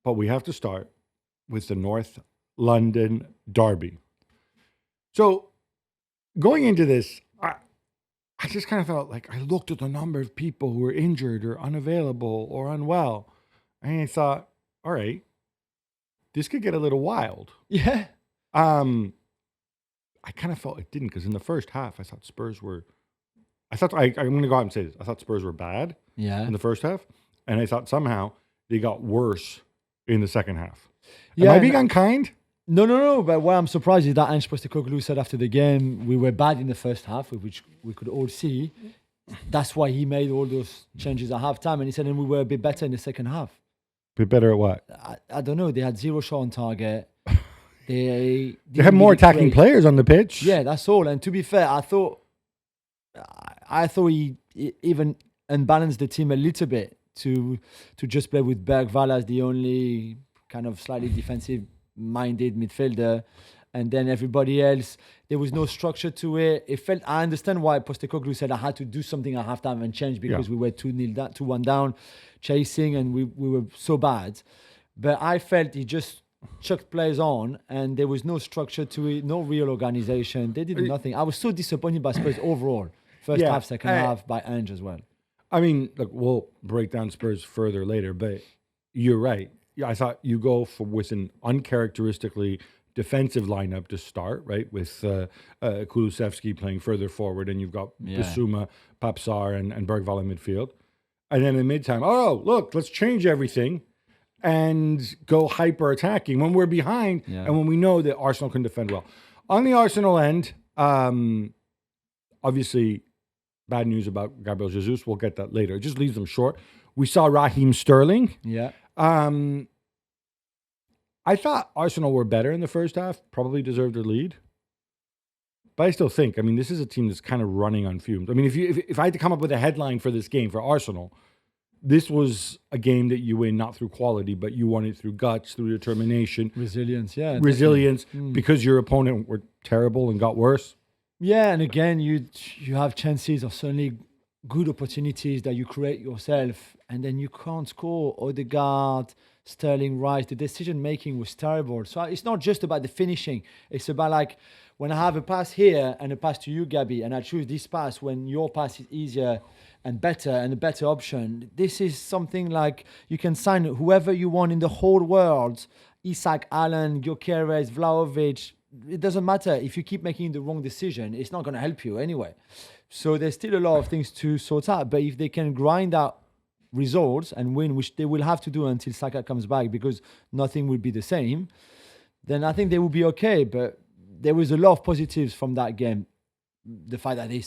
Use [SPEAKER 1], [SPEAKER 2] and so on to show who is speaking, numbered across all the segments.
[SPEAKER 1] but we have to start with the North London derby. So going into this, I just kind of felt like I looked at the number of people who were injured or unavailable or unwell, and I thought, all right, this could get a little wild.
[SPEAKER 2] Yeah.
[SPEAKER 1] I kind of felt it didn't, because in the first half, I thought Spurs were. I'm going to go out and say this. I thought Spurs were bad in the first half, and I thought somehow they got worse in the second half. Am I being unkind?
[SPEAKER 2] No. But what I'm surprised is that Ange Postecoglou said after the game, we were bad in the first half, which we could all see. That's why he made all those changes at halftime, and he said, and we were a bit better in the second half.
[SPEAKER 1] Bit better at what?
[SPEAKER 2] I don't know. They had 0 shot on target. They
[SPEAKER 1] had more attacking players on the pitch.
[SPEAKER 2] Yeah, that's all. And to be fair, I thought he even unbalanced the team a little bit to just play with Bergwall as the only kind of slightly defensive-minded midfielder. And then everybody else, there was no structure to it. I understand why Postecoglou said I had to do something at halftime and change because we were 2-1 down, chasing, and we were so bad. But I felt he just chucked players on, and there was no structure to it, no real organization. They did nothing. I was so disappointed by Spurs overall. First half, second half, by Ange as well.
[SPEAKER 1] I mean, look, we'll break down Spurs further later, but you're right. I thought you go with an uncharacteristically defensive lineup to start, right? With Kulusevski playing further forward, and you've got Bissouma, Papsar, and Bergwall in midfield. And then in mid-time, look, let's change everything and go hyper-attacking when we're behind and when we know that Arsenal can defend well. On the Arsenal end, obviously, bad news about Gabriel Jesus. We'll get that later. It just leaves them short. We saw Raheem Sterling.
[SPEAKER 2] Yeah.
[SPEAKER 1] I thought Arsenal were better in the first half, probably deserved a lead. But I still think, this is a team that's kind of running on fumes. If I had to come up with a headline for this game for Arsenal, this was a game that you win not through quality, but you won it through guts, through determination.
[SPEAKER 2] Resilience,
[SPEAKER 1] because your opponent were terrible and got worse.
[SPEAKER 2] Yeah, and again, you have chances or certainly good opportunities that you create yourself, and then you can't score. Odegaard, Sterling, Rice, the decision-making was terrible. So it's not just about the finishing. It's about like, when I have a pass here and a pass to you, Gabby, and I choose this pass when your pass is easier and better and a better option. This is something like you can sign whoever you want in the whole world. Isak, Allen, Gyökeres, Vlahovic. It doesn't matter. If you keep making the wrong decision, it's not going to help you anyway. So there's still a lot of things to sort out. But if they can grind out results and win, which they will have to do until Saka comes back because nothing will be the same, then I think they will be okay. But there was a lot of positives from that game. The fact that they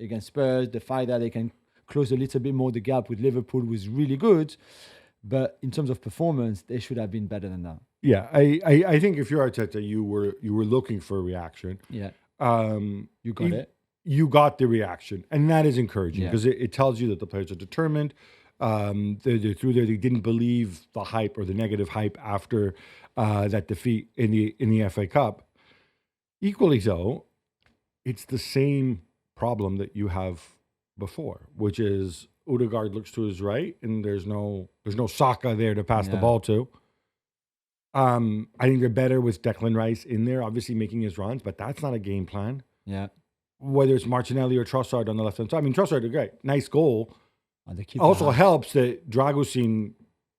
[SPEAKER 2] against Spurs, the fact that they can close a little bit more the gap with Liverpool was really good. But in terms of performance, they should have been better than that.
[SPEAKER 1] Yeah, I think if you're Arteta, you were looking for a reaction.
[SPEAKER 2] Yeah, you got it.
[SPEAKER 1] You got the reaction, and that is encouraging because it tells you that the players are determined. They're through there. They didn't believe the hype or the negative hype after that defeat in the FA Cup. Equally so, it's the same problem that you have before, which is Odegaard looks to his right, and there's no Saka there to pass the ball to. I think they're better with Declan Rice in there, obviously making his runs, but that's not a game plan.
[SPEAKER 2] Yeah.
[SPEAKER 1] Whether it's Martinelli or Trossard on the left-hand side. Trossard, great. Nice goal. Also helps that Dragusin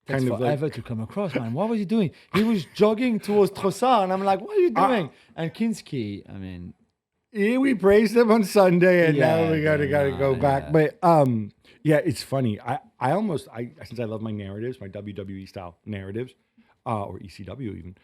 [SPEAKER 1] kind of
[SPEAKER 2] forever to come across, man. What was he doing? He was jogging towards Trossard, and I'm like, what are you doing? And Kinski,
[SPEAKER 1] we praised him on Sunday, and now we gotta go back. But it's funny. I since I love my narratives, my WWE style narratives, or ECW even.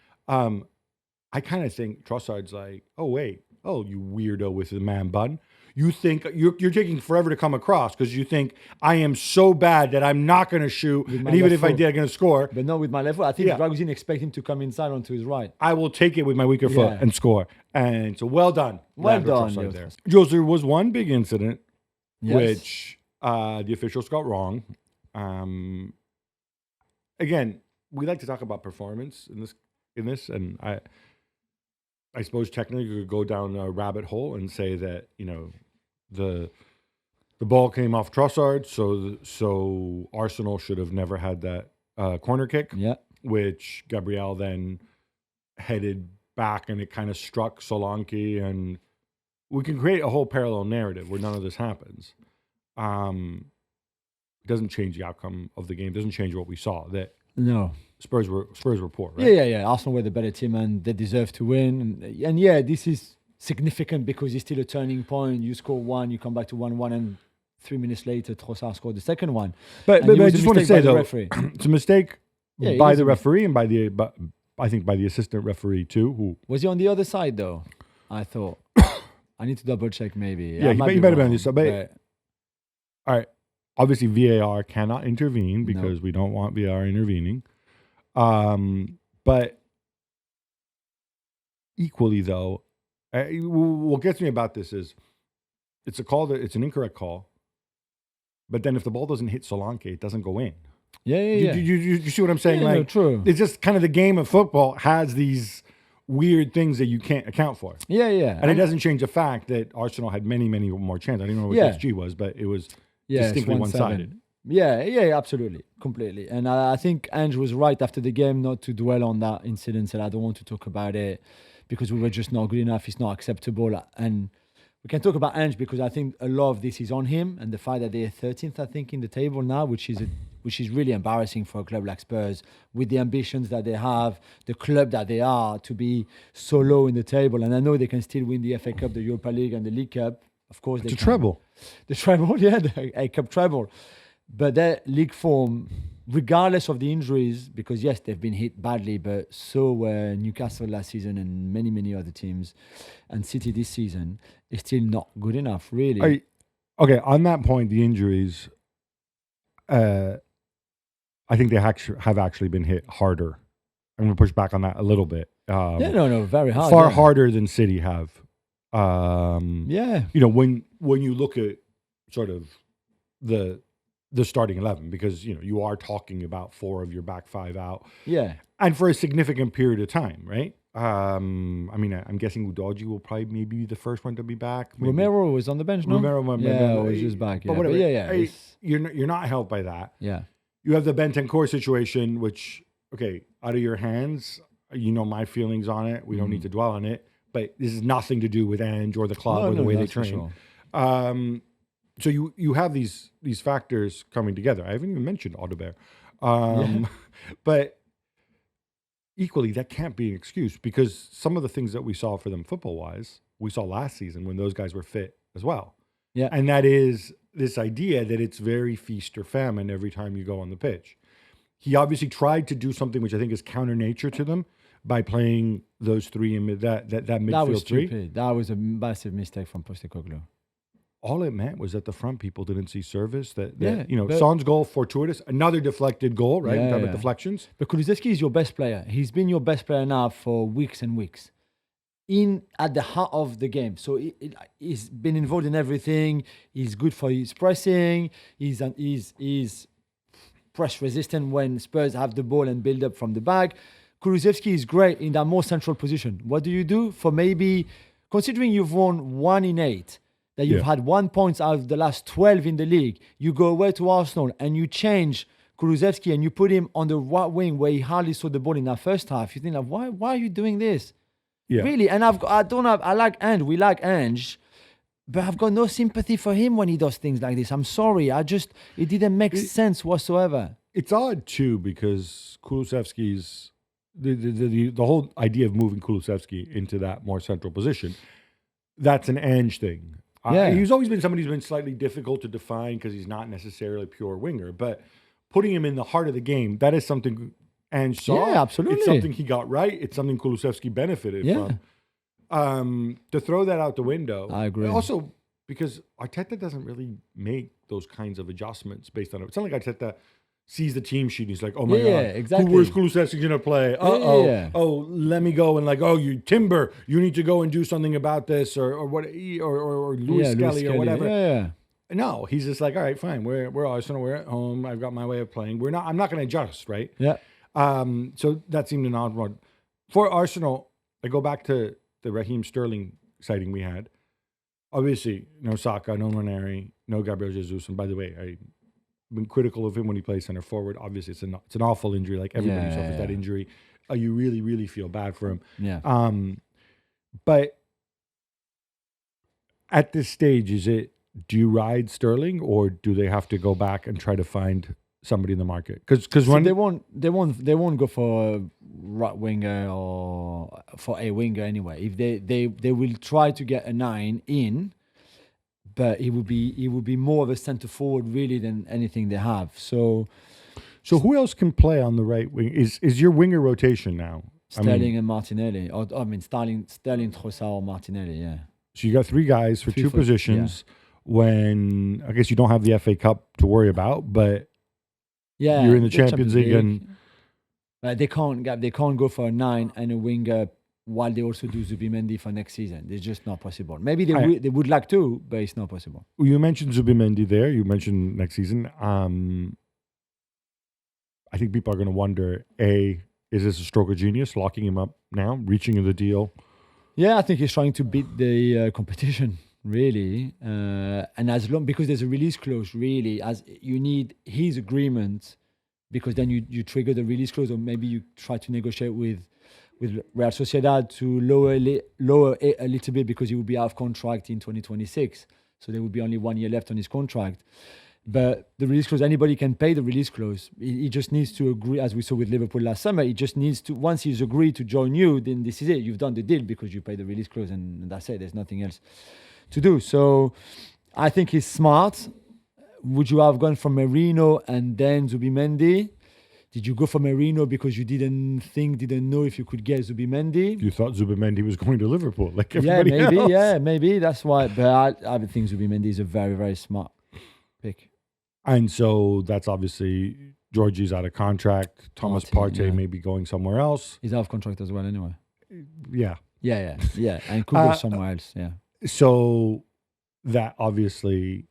[SPEAKER 1] I kind of think Trossard's like, you weirdo with the man bun. You think you're taking forever to come across because you think I am so bad that I'm not going to shoot, and even if I did, I'm going to score.
[SPEAKER 2] But not with my left foot. I think Dragusin expect him to come inside onto his right.
[SPEAKER 1] I will take it with my weaker foot and score. And so well done.
[SPEAKER 2] Well done.
[SPEAKER 1] There. Jose, there was one big incident which the officials got wrong. Again, we like to talk about performance in this, and I suppose technically you could go down a rabbit hole and say that, the ball came off Trossard, so Arsenal should have never had that corner kick.
[SPEAKER 2] Yeah.
[SPEAKER 1] which Gabriel then headed back and it kind of struck Solanke, and we can create a whole parallel narrative where none of this happens. It doesn't change the outcome of the game. It doesn't change what we saw. That
[SPEAKER 2] No.
[SPEAKER 1] Spurs were poor, right?
[SPEAKER 2] Yeah. Arsenal were the better team and they deserve to win. And yeah, this is significant because it's still a turning point. You score one, you come back to 1-1, and 3 minutes later, Trossard scored the second one.
[SPEAKER 1] But
[SPEAKER 2] And it
[SPEAKER 1] I
[SPEAKER 2] was a
[SPEAKER 1] just want to
[SPEAKER 2] mistake
[SPEAKER 1] say
[SPEAKER 2] by the
[SPEAKER 1] though,
[SPEAKER 2] referee.
[SPEAKER 1] it's a mistake
[SPEAKER 2] Yeah, it
[SPEAKER 1] by
[SPEAKER 2] is
[SPEAKER 1] the
[SPEAKER 2] a
[SPEAKER 1] referee and I think by the assistant referee too. Who
[SPEAKER 2] Was he on the other side though? I thought. I need to double check maybe.
[SPEAKER 1] Yeah,
[SPEAKER 2] I
[SPEAKER 1] he
[SPEAKER 2] might
[SPEAKER 1] might
[SPEAKER 2] be
[SPEAKER 1] have been on
[SPEAKER 2] wrong,
[SPEAKER 1] this side, but- all right. Obviously, VAR cannot intervene because we don't want VAR intervening. But equally, though, what gets me about this is it's an incorrect call. But then if the ball doesn't hit Solanke, it doesn't go in.
[SPEAKER 2] Yeah.
[SPEAKER 1] You see what I'm saying?
[SPEAKER 2] Yeah,
[SPEAKER 1] like,
[SPEAKER 2] no, true.
[SPEAKER 1] It's just kind of the game of football has these weird things that you can't account for.
[SPEAKER 2] Yeah.
[SPEAKER 1] And it doesn't change the fact that Arsenal had many, many more chances. I don't know what XG was, but it was distinctly
[SPEAKER 2] it's 1-7.
[SPEAKER 1] one-sided.
[SPEAKER 2] Yeah, absolutely, completely. And I think Ange was right after the game not to dwell on that incident, and I don't want to talk about it because we were just not good enough. It's not acceptable. And we can talk about Ange because I think a lot of this is on him and the fact that they're 13th, I think, in the table now, which is really embarrassing for a club like Spurs with the ambitions that they have, the club that they are, to be so low in the table. And I know they can still win the FA Cup, the Europa League, and the League Cup. Of course, they
[SPEAKER 1] It's a
[SPEAKER 2] can.
[SPEAKER 1] treble.
[SPEAKER 2] The treble, the A Cup treble. But their league form, regardless of the injuries, because yes, they've been hit badly, but so were Newcastle last season and many, many other teams, and City this season, is still not good enough, really.
[SPEAKER 1] Okay, on that point, the injuries, I think they have actually been hit harder. I'm going to push back on that a little bit.
[SPEAKER 2] Very hard.
[SPEAKER 1] Far harder than City have.
[SPEAKER 2] Yeah.
[SPEAKER 1] You know, when you look at sort of the starting 11, because you are talking about 4 of your back 5 out, and for a significant period of time, right? I mean, I'm guessing Udogie will probably maybe be the first one to be back. Maybe.
[SPEAKER 2] Romero was on the bench, no?
[SPEAKER 1] Romero
[SPEAKER 2] was just back.
[SPEAKER 1] But whatever. You're not helped by that.
[SPEAKER 2] Yeah.
[SPEAKER 1] You have the Bentancur situation, which out of your hands. You know my feelings on it. We don't need to dwell on it. But this is nothing to do with Ange or the club or the way they train.
[SPEAKER 2] Sure.
[SPEAKER 1] So you have these factors coming together. I haven't even mentioned Audebert. But equally, that can't be an excuse because some of the things that we saw for them football-wise, we saw last season when those guys were fit as well.
[SPEAKER 2] Yeah.
[SPEAKER 1] And that is this idea that it's very feast or famine every time you go on the pitch. He obviously tried to do something which I think is counter nature to them by playing those 3 in that midfield
[SPEAKER 2] That was
[SPEAKER 1] 3.
[SPEAKER 2] stupid. That was a massive mistake from Postecoglou.
[SPEAKER 1] All it meant was that the front people didn't see service. That
[SPEAKER 2] but-
[SPEAKER 1] Son's goal, fortuitous, another deflected goal, right?
[SPEAKER 2] Yeah,
[SPEAKER 1] Talking about
[SPEAKER 2] yeah.
[SPEAKER 1] deflections.
[SPEAKER 2] But Kulusevski is your best player. He's been your best player now for weeks and weeks. At the heart of the game. So he's been involved in everything. He's good for his pressing. He's press resistant when Spurs have the ball and build up from the back. Kulusevski is great in that more central position. What do you do for maybe, considering you've won 1 in 8, that you've had 1 point out of the last 12 in the league, you go away to Arsenal and you change Kulusevski and you put him on the right wing where he hardly saw the ball in that first half. You think like, why are you doing this?
[SPEAKER 1] Yeah.
[SPEAKER 2] Really? And I like Ange. We like Ange, but I've got no sympathy for him when he does things like this. I'm sorry. It didn't make sense whatsoever.
[SPEAKER 1] It's odd too because Kulusevski's the whole idea of moving Kulusevski into that more central position. That's an Ange thing. He's always been somebody who's been slightly difficult to define because he's not necessarily a pure winger. But putting him in the heart of the game, that is something Ange saw.
[SPEAKER 2] Yeah, absolutely.
[SPEAKER 1] It's something he got right. It's something Kulusevski benefited from. To throw that out the window.
[SPEAKER 2] I agree.
[SPEAKER 1] Also, because Arteta doesn't really make those kinds of adjustments based on it. It's not like Arteta sees the team sheet and he's like, oh my God,
[SPEAKER 2] exactly.
[SPEAKER 1] Where's Kulusevski going to play? Oh, let me go and you Timber, you need to go and do something about this or what, or Louis Skelly or whatever.
[SPEAKER 2] Yeah.
[SPEAKER 1] No, he's just like, all right, fine. We're Arsenal. We're at home. I've got my way of playing. I'm not going to adjust, right?
[SPEAKER 2] Yeah.
[SPEAKER 1] So that seemed an odd one. For Arsenal, I go back to the Raheem Sterling sighting we had. Obviously, no Saka, no Ranieri, no Gabriel Jesus. And by the way, been critical of him when he plays center forward. Obviously, it's an awful injury. Like everybody suffers that injury. You really, really feel bad for him.
[SPEAKER 2] Yeah.
[SPEAKER 1] But at this stage, do you ride Sterling, or do they have to go back and try to find somebody in the market? Because when
[SPEAKER 2] they won't go for a right winger or for a winger anyway. If they will try to get a 9 in, but it would be more of a centre forward really than anything they have. So
[SPEAKER 1] who else can play on the right wing? Is your winger rotation now?
[SPEAKER 2] Sterling and Martinelli, Sterling, Trossard, or Martinelli. Yeah.
[SPEAKER 1] So you got 3 guys for 2 positions. When I guess you don't have the FA Cup to worry about, but you're in the Champions League, and
[SPEAKER 2] they can't go for a 9 and a winger while they also do Zubimendi for next season. It's just not possible. Maybe they would like to, but it's not possible.
[SPEAKER 1] You mentioned Zubimendi there. You mentioned next season. I think people are going to wonder: is this a stroke of genius, locking him up now, reaching the deal?
[SPEAKER 2] Yeah, I think he's trying to beat the competition. Really, and because there's a release clause, really, as you need his agreement, because then you trigger the release clause, or maybe you try to negotiate with Real Sociedad to lower it a little bit, because he will be out of contract in 2026, so there will be only 1 year left on his contract. But the release clause, anybody can pay the release clause. He just needs to agree, as we saw with Liverpool last summer. He just needs to, once he's agreed to join you, then this is it. You've done the deal because you pay the release clause, and that's it. There's nothing else to do. So I think he's smart. Would you have gone for Merino and then Zubimendi? Did you go for Merino because you didn't know if you could get Zubimendi?
[SPEAKER 1] You thought Zubimendi was going to Liverpool, like everybody else.
[SPEAKER 2] Yeah, maybe that's why. But I think Zubimendi is a very, very smart pick.
[SPEAKER 1] And so that's obviously Georgie's out of contract. Thomas Partey may be going somewhere else.
[SPEAKER 2] He's out of contract as well, anyway.
[SPEAKER 1] Yeah,
[SPEAKER 2] and could go somewhere else. Yeah.
[SPEAKER 1] So that obviously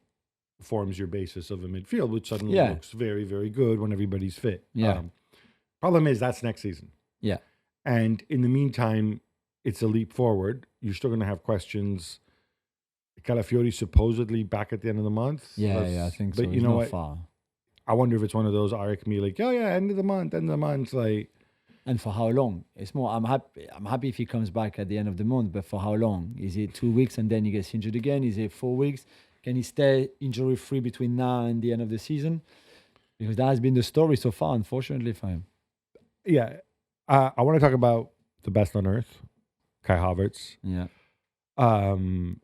[SPEAKER 1] forms your basis of a midfield, which suddenly looks very, very good when everybody's fit.
[SPEAKER 2] Yeah.
[SPEAKER 1] Problem is that's next season.
[SPEAKER 2] Yeah.
[SPEAKER 1] And in the meantime, it's a leap forward. You're still going to have questions. Calafiori supposedly back at the end of the month.
[SPEAKER 2] Yeah, I think so.
[SPEAKER 1] But you know what? Far. I wonder if it's one of those Arik me like, end of the month, like.
[SPEAKER 2] And for how long? It's more. I'm happy if he comes back at the end of the month, but for how long? Is it 2 weeks and then he gets injured again? Is it 4 weeks? Can he stay injury free between now and the end of the season? Because that has been the story so far, unfortunately for him.
[SPEAKER 1] Yeah, I want to talk about the best on earth, Kai Havertz.
[SPEAKER 2] Yeah.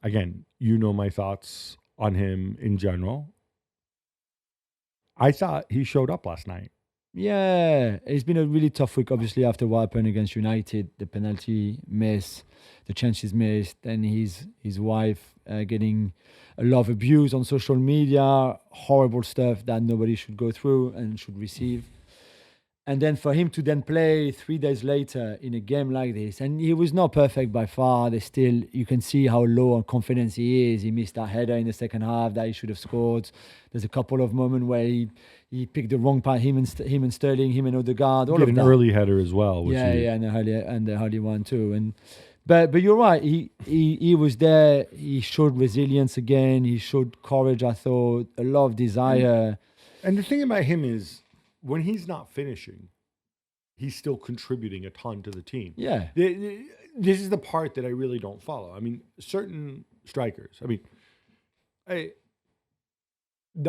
[SPEAKER 1] Again, you know my thoughts on him in general. I thought he showed up last night.
[SPEAKER 2] Yeah, it's been a really tough week, obviously, after what happened against United, the penalty miss, the chances missed, and his wife getting a lot of abuse on social media, horrible stuff that nobody should go through and should receive. And then for him to then play 3 days later in a game like this, and he was not perfect by far. You can see how low on confidence he is. He missed that header in the second half that he should have scored. There's a couple of moments where he picked the wrong pass. Him and Sterling, him and Odegaard, all of that.
[SPEAKER 1] An early header as well.
[SPEAKER 2] And the early one too. But you're right. He was there. He showed resilience again. He showed courage. I thought a lot of desire.
[SPEAKER 1] And the thing about him is, when he's not finishing, he's still contributing a ton to the team.
[SPEAKER 2] Yeah.
[SPEAKER 1] This is the part that I really don't follow. I mean, certain strikers. That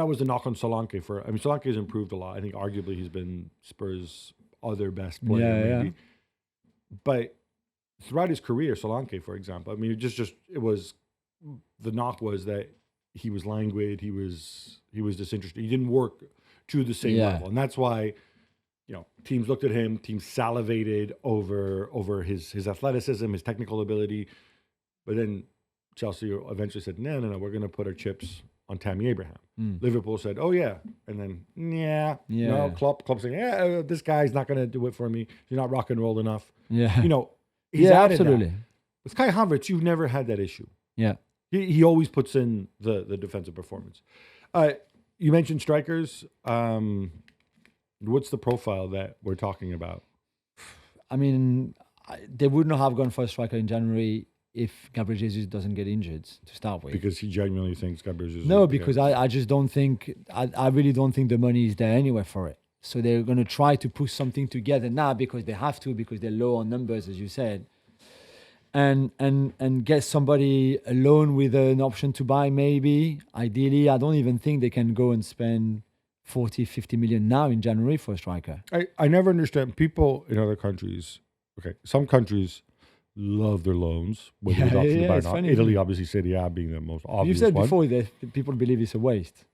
[SPEAKER 1] was the knock on Solanke Solanke has improved a lot. I think arguably he's been Spurs' other best player, maybe. But throughout his career, Solanke, for example, the knock was that he was languid, he was disinterested. He didn't work to the same level. And that's why, teams looked at him, teams salivated over his athleticism, his technical ability. But then Chelsea eventually said, no, we're going to put our chips on Tammy Abraham. Liverpool said, oh, yeah. And then, no, Klopp saying, this guy's not going to do it for me. You're not rock and roll enough.
[SPEAKER 2] Yeah.
[SPEAKER 1] He's added
[SPEAKER 2] absolutely.
[SPEAKER 1] That. With Kai Havertz, you've never had that issue.
[SPEAKER 2] Yeah.
[SPEAKER 1] He always puts in the defensive performance. You mentioned strikers. What's the profile that we're talking about?
[SPEAKER 2] I mean, they would not have gone for a striker in January if Gabriel Jesus doesn't get injured to start with.
[SPEAKER 1] Because he genuinely thinks Gabriel Jesus.
[SPEAKER 2] No, because I just don't think, I really don't think the money is there anyway for it. So they're going to try to put something together now because they have to, because they're low on numbers, as you said. And get somebody alone with an option to buy, maybe. Ideally, I don't even think they can go and spend 40, 50 million now in January for a striker.
[SPEAKER 1] I never understand people in other countries. Okay, some countries love their loans, whether it's option to buy or
[SPEAKER 2] it's
[SPEAKER 1] not.
[SPEAKER 2] funny,
[SPEAKER 1] Italy,
[SPEAKER 2] isn't it?
[SPEAKER 1] obviously, Serie A being the most obvious
[SPEAKER 2] You've said
[SPEAKER 1] one.
[SPEAKER 2] before that people believe it's a waste.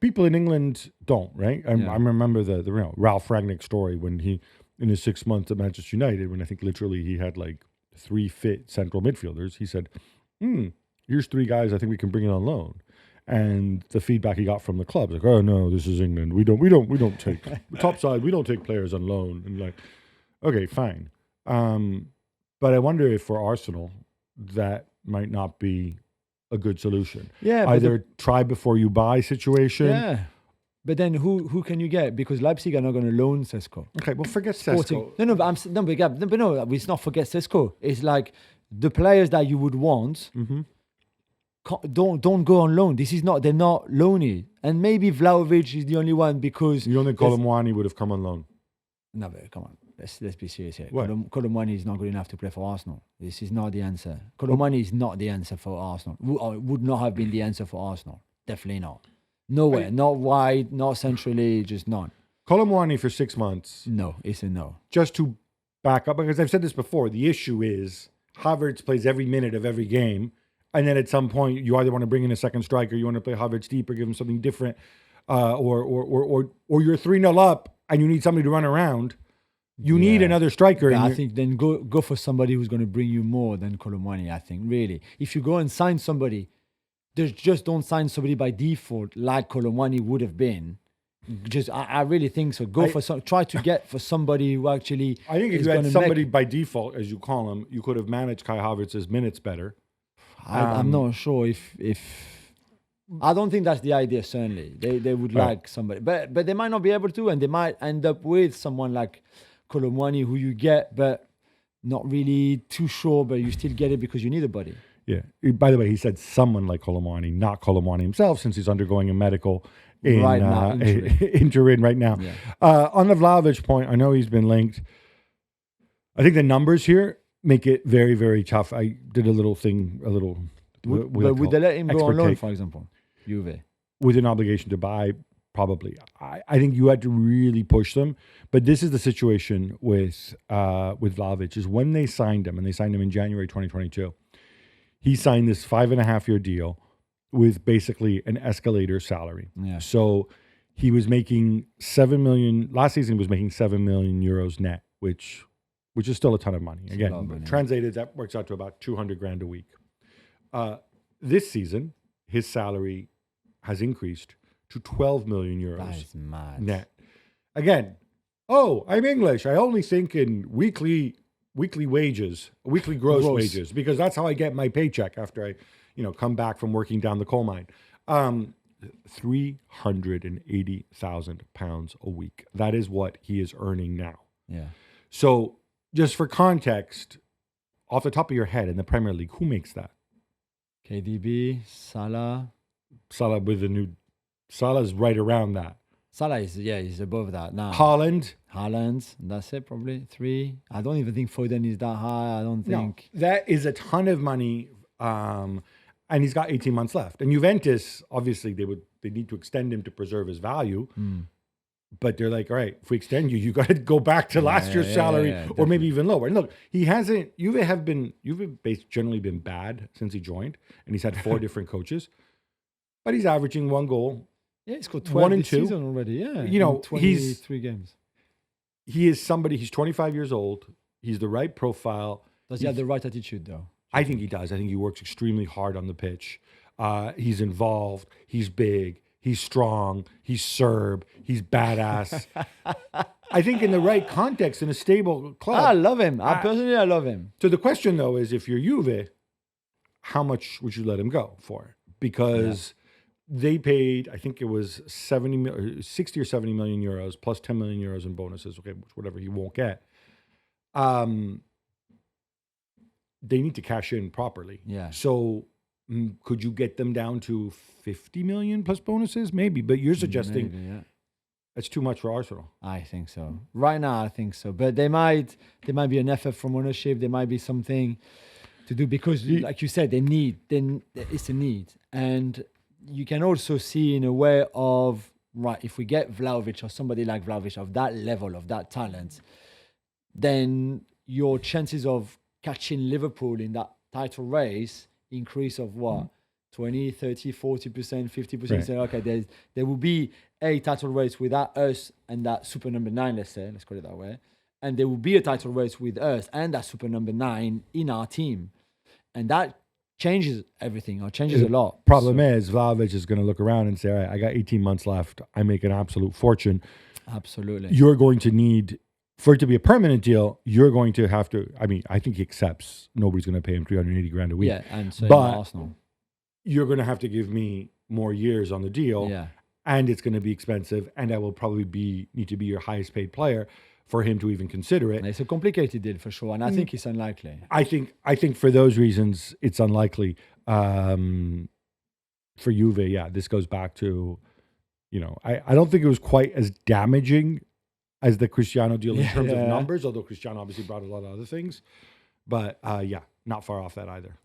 [SPEAKER 1] People in England don't, right? I remember the Ralph Rangnick story when he, in his 6 months at Manchester United, when I think literally he had like 3 fit central midfielders, he said, here's 3 guys I think we can bring in on loan. And the feedback he got from the clubs, like, oh no, this is England. We don't take top side. We don't take players on loan. And like, okay, fine. But I wonder if for Arsenal that might not be a good solution.
[SPEAKER 2] Yeah,
[SPEAKER 1] either try before you buy situation.
[SPEAKER 2] Yeah, but then who can you get? Because Leipzig are not going to loan Sesko.
[SPEAKER 1] Okay, well, forget
[SPEAKER 2] Sporting.
[SPEAKER 1] Sesko.
[SPEAKER 2] No, but no, it's not forget Sesko. It's like the players that you would want. Don't go on loan. They're not loany. And maybe Vlahovic is the only one because
[SPEAKER 1] You don't think Colomwani would have come on loan?
[SPEAKER 2] no, but come on. Let's be serious here.
[SPEAKER 1] What?
[SPEAKER 2] Colomwani is not good enough to play for Arsenal. This is not the answer. Colomwani is not the answer for Arsenal. Would not have been the answer for Arsenal. Definitely not. Nowhere. Not wide, not centrally, just none.
[SPEAKER 1] Colomwani for 6 months.
[SPEAKER 2] No, it's a no.
[SPEAKER 1] Just to back up, because I've said this before, the issue is Havertz plays every minute of every game. And then at some point, you either want to bring in a second striker, you want to play Havertz deeper, give him something different, or you're 3-0 up and you need somebody to run around. You need another striker.
[SPEAKER 2] I think then go for somebody who's going to bring you more than Colomwani, I think, really. If you go and sign somebody, just don't sign somebody by default like Colomwani would have been. I really think so. Try to get for somebody who actually.
[SPEAKER 1] I think if you had somebody by default, as you call him, you could have managed Kai Havertz's minutes better.
[SPEAKER 2] I'm not sure if I don't think that's the idea. Certainly, they would like somebody, but they might not be able to, and they might end up with someone like Colomwani who you get, but not really too sure, but you still get it because you need a body.
[SPEAKER 1] Yeah. By the way, he said someone like Colomwani, not Colomwani himself, since he's undergoing a medical injury right now.
[SPEAKER 2] Yeah.
[SPEAKER 1] On the Vlahovic point, I know he's been linked. I think the numbers here make it very, very tough. I did a little thing,
[SPEAKER 2] But would they let him go on loan, for example? Juve.
[SPEAKER 1] With an obligation to buy, probably. I think you had to really push them. But this is the situation with Vlahovic, is when they signed him, and they signed him in January 2022, he signed this 5.5-year deal with basically an escalator salary.
[SPEAKER 2] Yeah.
[SPEAKER 1] So he was making 7 million, last season he was making 7 million euros net, which is still a ton of money. Again, translated, that works out to about 200 grand a week. This season, his salary has increased to 12 million euros
[SPEAKER 2] That is mad.
[SPEAKER 1] net. Again, I'm English. I only think in weekly wages, weekly gross wages, because that's how I get my paycheck after I, come back from working down the coal mine. 380,000 pounds a week. That is what he is earning now.
[SPEAKER 2] Yeah.
[SPEAKER 1] So just for context, off the top of your head in the Premier League, who makes that?
[SPEAKER 2] KDB, Salah.
[SPEAKER 1] Salah's right around that.
[SPEAKER 2] Salah he's above that now.
[SPEAKER 1] Haaland,
[SPEAKER 2] that's it, probably 3. I don't even think Foden is that high. I don't think.
[SPEAKER 1] No, that is a ton of money, and he's got 18 months left. And Juventus, obviously, they need to extend him to preserve his value. But they're like, all right, if we extend you got to go back to last year's salary, or maybe even lower. And look, Juve generally been bad since he joined, and he's had 4 different coaches. But he's averaging 1 goal.
[SPEAKER 2] Yeah, he's got 12 this season already. Yeah,
[SPEAKER 1] he's
[SPEAKER 2] 23 games.
[SPEAKER 1] He is somebody. He's 25 years old. He's the right profile.
[SPEAKER 2] Does he have the right attitude, though?
[SPEAKER 1] I think he does. I think he works extremely hard on the pitch. He's involved. He's big. He's strong. He's Serb. He's badass. I think in the right context, in a stable club.
[SPEAKER 2] I love him. I love him.
[SPEAKER 1] So the question, though, is if you're Juve, how much would you let him go for? Because they paid, I think it was 60 or 70 million euros plus 10 million euros in bonuses, okay, whatever he won't get. they need to cash in properly.
[SPEAKER 2] Yeah.
[SPEAKER 1] So could you get them down to 50 million plus bonuses? Maybe, but you're suggesting
[SPEAKER 2] Maybe, yeah.
[SPEAKER 1] that's too much for Arsenal.
[SPEAKER 2] I think so. Right now, I think so. But there might be an effort from ownership. There might be something to do because, like you said, it's a need. And you can also see in a way of, right, if we get Vlahovic or somebody like Vlahovic of that level, of that talent, then your chances of catching Liverpool in that title race increase of what? 20, 30, 40%, 50%.
[SPEAKER 1] Right.
[SPEAKER 2] So, okay, there will be a title race without us and that super number 9, let's call it that way. And there will be a title race with us and that super number 9 in our team. And that changes everything or changes a lot.
[SPEAKER 1] Problem is, Vlahovic is going to look around and say, all right, I got 18 months left. I make an absolute fortune.
[SPEAKER 2] Absolutely.
[SPEAKER 1] You're going to need, for it to be a permanent deal, you're going to have to, I mean, I think he accepts nobody's going to pay him 380 grand a week.
[SPEAKER 2] Yeah, and so
[SPEAKER 1] but
[SPEAKER 2] Arsenal.
[SPEAKER 1] You're going to have to give me more years on the deal.
[SPEAKER 2] Yeah.
[SPEAKER 1] And it's going to be expensive. And I will probably need to be your highest paid player for him to even consider it.
[SPEAKER 2] And it's a complicated deal for sure. And I think it's unlikely.
[SPEAKER 1] I think for those reasons, it's unlikely. For Juve, yeah, this goes back to, I don't think it was quite as damaging as the Cristiano deal in terms of numbers, although Cristiano obviously brought a lot of other things. But yeah, not far off that either.